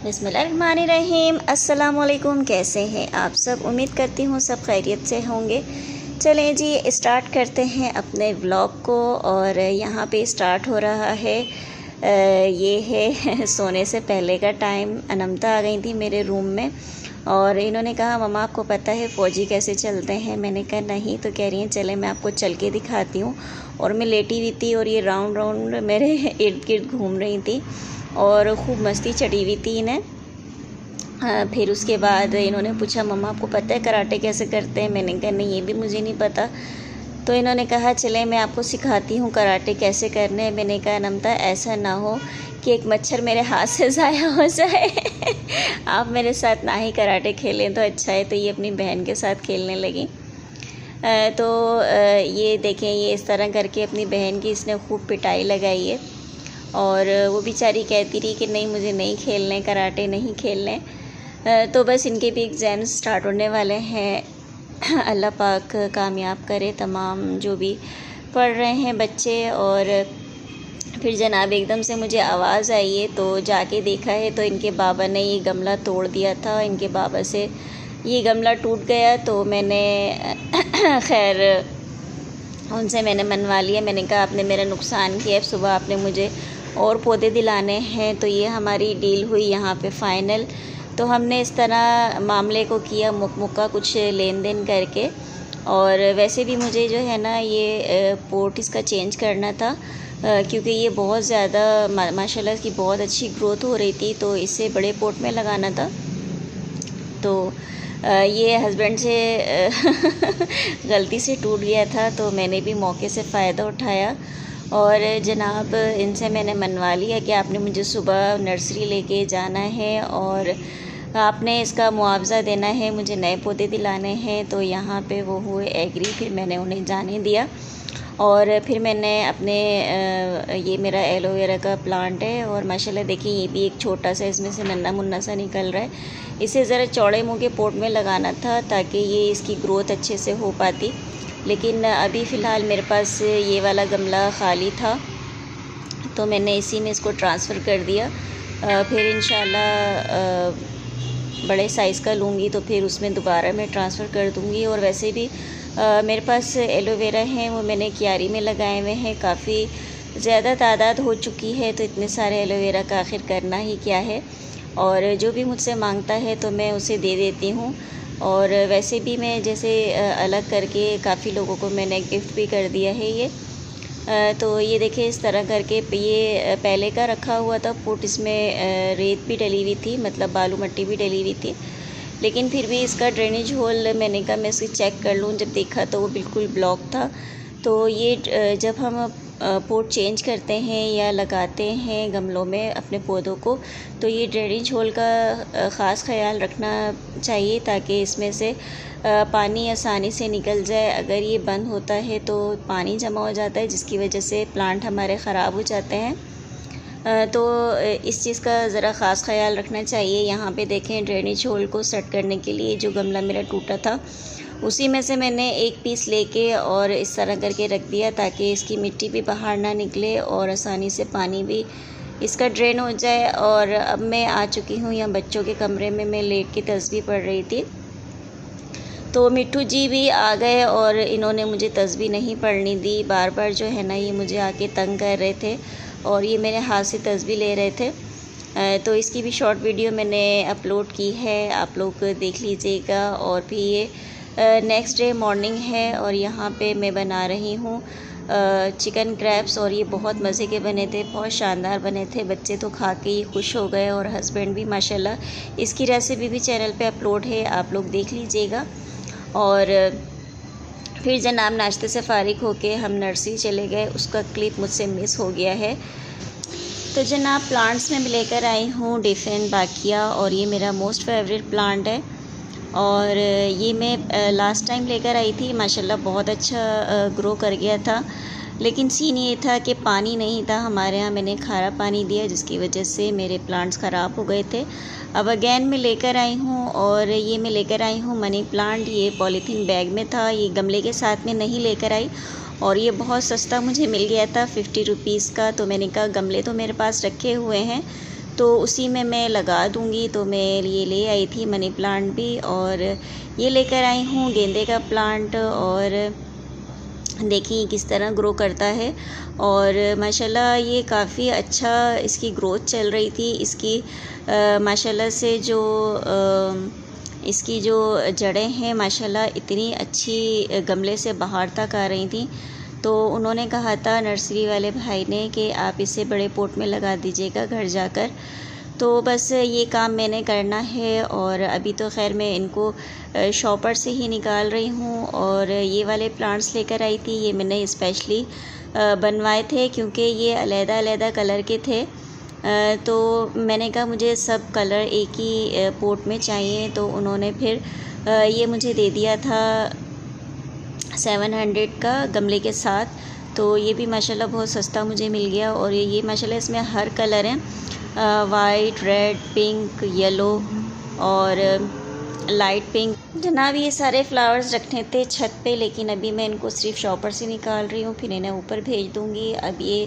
बिस्मिल्लाहिर्रहमानिर्रहीम। अस्सलाम वालेकुम। कैसे हैं आप सब? उम्मीद करती हूँ सब खैरियत से होंगे। चलें जी, स्टार्ट करते हैं अपने व्लॉग को। और यहाँ पे स्टार्ट हो रहा है ये है सोने से पहले का टाइम। अनमता आ गई थी मेरे रूम में और इन्होंने कहा मम्मा आपको पता है फ़ौजी कैसे चलते हैं? मैंने कहा नहीं। तो कह रही हैं चले मैं आपको चल के दिखाती हूँ। और मैं लेटी हुई थी और ये राउंड राउंड मेरे इर्द गिर्द घूम रही थी और ख़ूब मस्ती चढ़ी हुई थी इन्हें। फिर उसके बाद इन्होंने पूछा मम्मा आपको पता है कराटे कैसे करते हैं? मैंने कहा नहीं, ये भी मुझे नहीं पता। तो इन्होंने कहा चले मैं आपको सिखाती हूँ कराटे कैसे करने हैं। मैंने कहा नमता ऐसा ना हो कि एक मच्छर मेरे हाथ से ज़ाया हो जाए आप मेरे साथ ना ही कराटे खेलें तो अच्छा है। तो ये अपनी बहन के साथ खेलने लगी। तो ये देखें, ये इस तरह करके अपनी बहन की इसने खूब पिटाई लगाई है और वो बेचारी कहती रही कि नहीं मुझे नहीं खेलने, कराटे नहीं खेलने। तो बस इनके भी एग्ज़ाम स्टार्ट होने वाले हैं। अल्लाह पाक कामयाब करे तमाम जो भी पढ़ रहे हैं बच्चे। और फिर जनाब एकदम से मुझे आवाज़ आई है तो जाके देखा है तो इनके बाबा ने ये गमला तोड़ दिया था। इनके बाबा से ये गमला टूट गया तो मैंने खैर उनसे मैंने मनवा लिया। मैंने कहा आपने मेरा नुकसान किया, सुबह आपने मुझे और पौधे दिलाने हैं। तो ये हमारी डील हुई यहाँ पे फ़ाइनल। तो हमने इस तरह मामले को किया मुक्का कुछ लेन देन करके। और वैसे भी मुझे जो है ना ये पोर्ट इसका चेंज करना था क्योंकि ये बहुत ज़्यादा माशाल्लाह की बहुत अच्छी ग्रोथ हो रही थी। तो इसे बड़े पोर्ट में लगाना था। तो ये हस्बैंड से गलती से टूट गया था तो मैंने भी मौके से फ़ायदा उठाया और जनाब इनसे मैंने मनवा लिया कि आपने मुझे सुबह नर्सरी लेके जाना है और आपने इसका मुआवज़ा देना है, मुझे नए पौधे दिलाने हैं। तो यहाँ पे वो हुए एग्री। फिर मैंने उन्हें जाने दिया और फिर मैंने अपने ये मेरा एलोवेरा का प्लांट है और माशाल्लाह देखिए ये भी एक छोटा सा इसमें से नन्ना मुन्ना सा निकल रहा है। इसे ज़रा चौड़े मुँह के पोट में लगाना था ताकि ये इसकी ग्रोथ अच्छे से हो पाती। लेकिन अभी फ़िलहाल मेरे पास ये वाला गमला ख़ाली था तो मैंने इसी में इसको ट्रांसफ़र कर दिया। फिर इंशाल्लाह बड़े साइज़ का लूँगी तो फिर उसमें दोबारा मैं ट्रांसफ़र कर दूँगी। और वैसे भी मेरे पास एलोवेरा हैं वो मैंने क्यारी में लगाए हुए हैं। काफ़ी ज़्यादा तादाद हो चुकी है तो इतने सारे एलोवेरा का आखिर करना ही क्या है। और जो भी मुझसे मांगता है तो मैं उसे दे देती हूँ। और वैसे भी मैं जैसे अलग करके काफ़ी लोगों को मैंने गिफ्ट भी कर दिया है ये। तो ये देखिए इस तरह करके ये पहले का रखा हुआ था पुट। इसमें रेत भी डली हुई थी, मतलब बालू मट्टी भी डली हुई थी। लेकिन फिर भी इसका ड्रेनेज होल मैंने कहा मैं इसे चेक कर लूँ। जब देखा तो वो बिल्कुल ब्लॉक था। तो ये जब हम पोट चेंज करते हैं या लगाते हैं गमलों में अपने पौधों को तो ये ड्रेनेज होल का ख़ास ख्याल रखना चाहिए ताकि इसमें से पानी आसानी से निकल जाए। अगर ये बंद होता है तो पानी जमा हो जाता है जिसकी वजह से प्लांट हमारे ख़राब हो जाते हैं। तो इस चीज़ का ज़रा ख़ास ख्याल रखना चाहिए। यहाँ पे देखें ड्रेनेज होल को सेट करने के लिए जो गमला मेरा टूटा था उसी में से मैंने एक पीस लेके और इस तरह करके रख दिया ताकि इसकी मिट्टी भी बाहर ना निकले और आसानी से पानी भी इसका ड्रेन हो जाए। और अब मैं आ चुकी हूँ यहाँ बच्चों के कमरे में। मैं लेट के तस्बीह पढ़ रही थी तो मिट्टू जी भी आ गए और इन्होंने मुझे तस्बीह नहीं पढ़ने दी। बार बार जो है ना ये मुझे आके तंग कर रहे थे और ये मेरे हाथ से तस्बीह ले रहे थे। तो इसकी भी शॉर्ट वीडियो मैंने अपलोड की है, आप लोग देख लीजिएगा। और फिर ये नेक्स्ट डे मॉर्निंग है और यहाँ पे मैं बना रही हूँ चिकन क्रैब्स और ये बहुत मज़े के बने थे, बहुत शानदार बने थे। बच्चे तो खा के ही खुश हो गए और हस्बैंड भी माशाल्लाह। इसकी रेसिपी भी चैनल पे अपलोड है, आप लोग देख लीजिएगा। और फिर जनाब नाश्ते से फ़ारिग होके हम नर्सरी चले गए, उसका क्लिप मुझसे मिस हो गया है। तो जनाब प्लांट्स में लेकर आई हूँ डिफरेंट बाकिया और ये मेरा मोस्ट फेवरेट प्लांट है। और ये मैं लास्ट टाइम लेकर आई थी, माशाल्लाह बहुत अच्छा ग्रो कर गया था। लेकिन सीन ये था कि पानी नहीं था हमारे यहाँ, मैंने खारा पानी दिया जिसकी वजह से मेरे प्लांट्स ख़राब हो गए थे। अब अगेन मैं लेकर आई हूँ और ये मैं लेकर आई हूँ मनी प्लांट। ये पॉलीथीन बैग में था, ये गमले के साथ में नहीं लेकर आई और ये बहुत सस्ता मुझे मिल गया था 50 रुपीज़ का। तो मैंने कहा गमले तो मेरे पास रखे हुए हैं तो उसी में मैं लगा दूँगी। तो मैं ये ले आई थी मनी प्लांट भी, और ये लेकर आई हूँ गेंदे का प्लांट। और देखिए किस तरह ग्रो करता है, और माशाल्लाह ये काफ़ी अच्छा इसकी ग्रोथ चल रही थी। इसकी माशाल्लाह से जो इसकी जो जड़ें हैं माशाल्लाह इतनी अच्छी गमले से बाहर तक आ रही थी। तो उन्होंने कहा था नर्सरी वाले भाई ने कि आप इसे बड़े पॉट में लगा दीजिएगा घर जाकर। तो बस ये काम मैंने करना है। और अभी तो खैर मैं इनको शॉपर से ही निकाल रही हूँ। और ये वाले प्लांट्स लेकर आई थी, ये मैंने स्पेशली बनवाए थे क्योंकि ये अलग-अलग कलर के थे। तो मैंने कहा मुझे सब कलर एक ही पॉट में चाहिए। तो उन्होंने फिर ये मुझे दे दिया था 700 का गमले के साथ। तो ये भी माशाल्लाह बहुत सस्ता मुझे मिल गया। और ये माशाल्लाह इसमें हर कलर हैं, वाइट, रेड, पिंक, येलो और लाइट पिंक। जनाब ये सारे फ्लावर्स रखने थे छत पे, लेकिन अभी मैं इनको सिर्फ शॉपर से निकाल रही हूँ, फिर इन्हें ऊपर भेज दूँगी। अब ये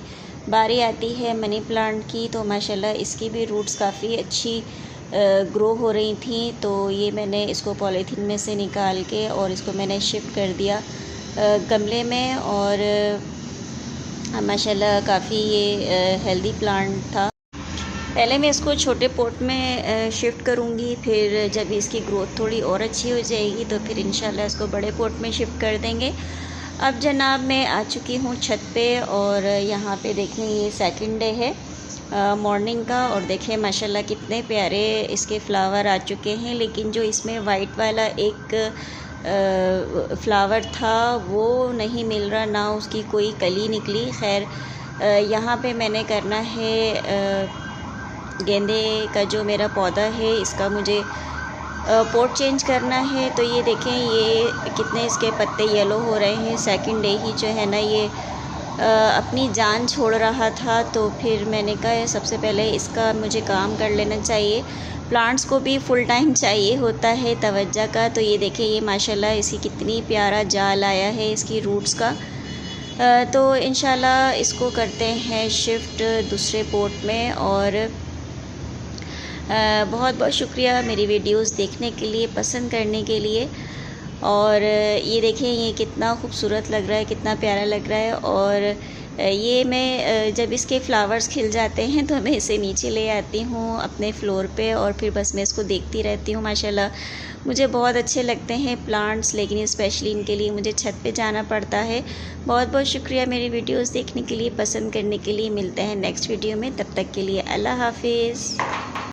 बारी आती है मनी प्लांट की। तो माशाल्लाह इसकी भी रूट्स काफ़ी अच्छी ग्रो हो रही थी। तो ये मैंने इसको पॉलीथीन में से निकाल के और इसको मैंने शिफ्ट कर दिया गमले में। और माशाल्लाह काफ़ी ये हेल्दी प्लांट था। पहले मैं इसको छोटे पॉट में शिफ्ट करूँगी, फिर जब इसकी ग्रोथ थोड़ी और अच्छी हो जाएगी तो फिर इंशाल्लाह इसको बड़े पॉट में शिफ्ट कर देंगे। अब जनाब मैं आ चुकी हूँ छत पे, और यहाँ पे देखें ये सेकंड डे है मॉर्निंग का। और देखें माशाल्लाह कितने प्यारे इसके फ्लावर आ चुके हैं। लेकिन जो इसमें वाइट वाला एक फ्लावर था वो नहीं मिल रहा, ना उसकी कोई कली निकली। खैर यहाँ पे मैंने करना है गेंदे का जो मेरा पौधा है इसका मुझे पॉट चेंज करना है। तो ये देखें ये कितने इसके पत्ते येलो हो रहे हैं। सेकंड डे ही जो है ना ये अपनी जान छोड़ रहा था। तो फिर मैंने कहा सबसे पहले इसका मुझे काम कर लेना चाहिए। प्लांट्स को भी फुल टाइम चाहिए होता है तवज्जो का। तो ये देखें ये माशाल्लाह इसकी कितनी प्यारा जाल आया है इसकी रूट्स का। तो इंशाल्लाह इसको करते हैं शिफ्ट दूसरे पॉट में। और बहुत बहुत शुक्रिया मेरी वीडियोस देखने के लिए, पसंद करने के लिए। और ये देखें ये कितना खूबसूरत लग रहा है, कितना प्यारा लग रहा है। और ये मैं जब इसके फ्लावर्स खिल जाते हैं तो मैं इसे नीचे ले आती हूँ अपने फ्लोर पे, और फिर बस मैं इसको देखती रहती हूँ। माशाल्लाह मुझे बहुत अच्छे लगते हैं प्लांट्स, लेकिन स्पेशली इनके लिए मुझे छत पे जाना पड़ता है। बहुत बहुत शुक्रिया मेरी वीडियोस देखने के लिए, पसंद करने के लिए। मिलते हैं नेक्स्ट वीडियो में, तब तक के लिए अल्लाह हाफिज़।